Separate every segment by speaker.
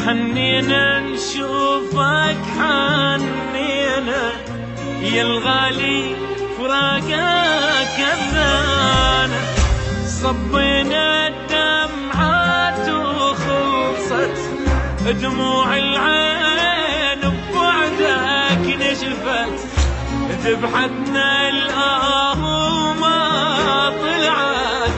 Speaker 1: حنينا نشوفك حنينا يا الغالي فراقك أذانا. صبينا الدمعات وخلصت دموع العين ببعدك نشفت. ذبحتنا الآه ما طلعت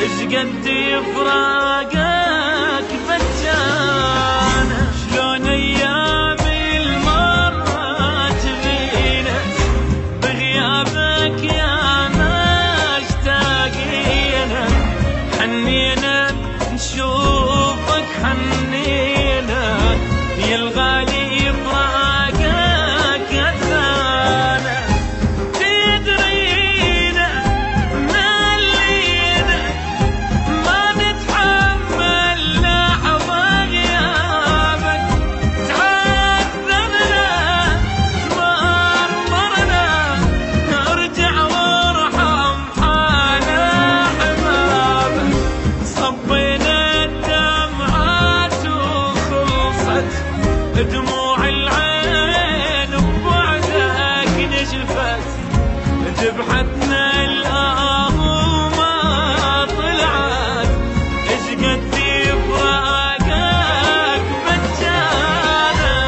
Speaker 1: اش قد فراقك بجانا. شلون ايام المرات بينا بغيابك يا ما اشتاقينا. حنينا نشوفك حنينا يا الغالي فراقك أذانا. تدرينا ملينا ما نتحمل لحظة غيابك. تعذبنا تمرمرنا ارجع وارحم حالنا حبابك. صبينا الدمعات وخلصت دموع العين ببعدك نشفت. ذبحتنا الآه ما طلعت اش قد فراقك بجانا.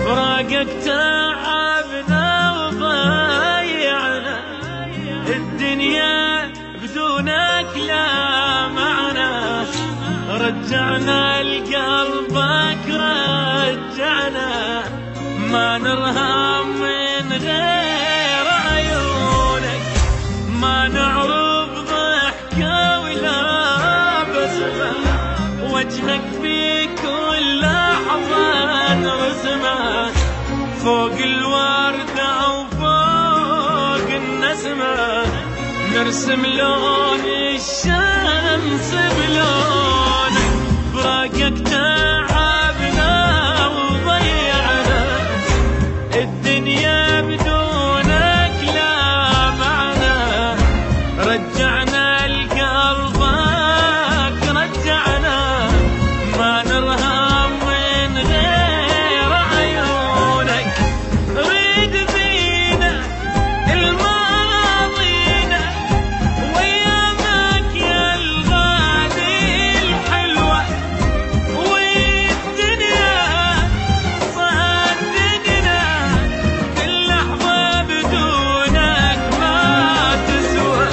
Speaker 1: فراقك تعبنا وضيعنا الدنيا بدونك لا معنى. رجعنا لقلبك رجعنا ما نرهب من غير عيونك. ما نعرف ضحكة ولا بسمة وجهك في كل لحظة نرسمه. فوق الوردة وفوق النسمة نرسم لون الشمس بلونك. فراقك تعبنا وضيعنا الدنيا بدونك لا معنى. رجعنا لقلبك رجعنا ما نرهب من غير عيونك. ريد فينا الماضينا ويامك يا الغالي الحلوة. والدنيا صدقنا كل لحظة بدونك ما تسوى.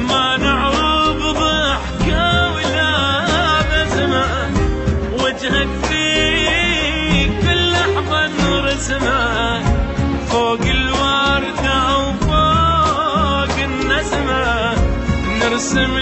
Speaker 1: ما نعرف ضحكة ولا بسمة وجهك في كل لحظة نرسمه. فوق الوردة وفوق النسمة نرسم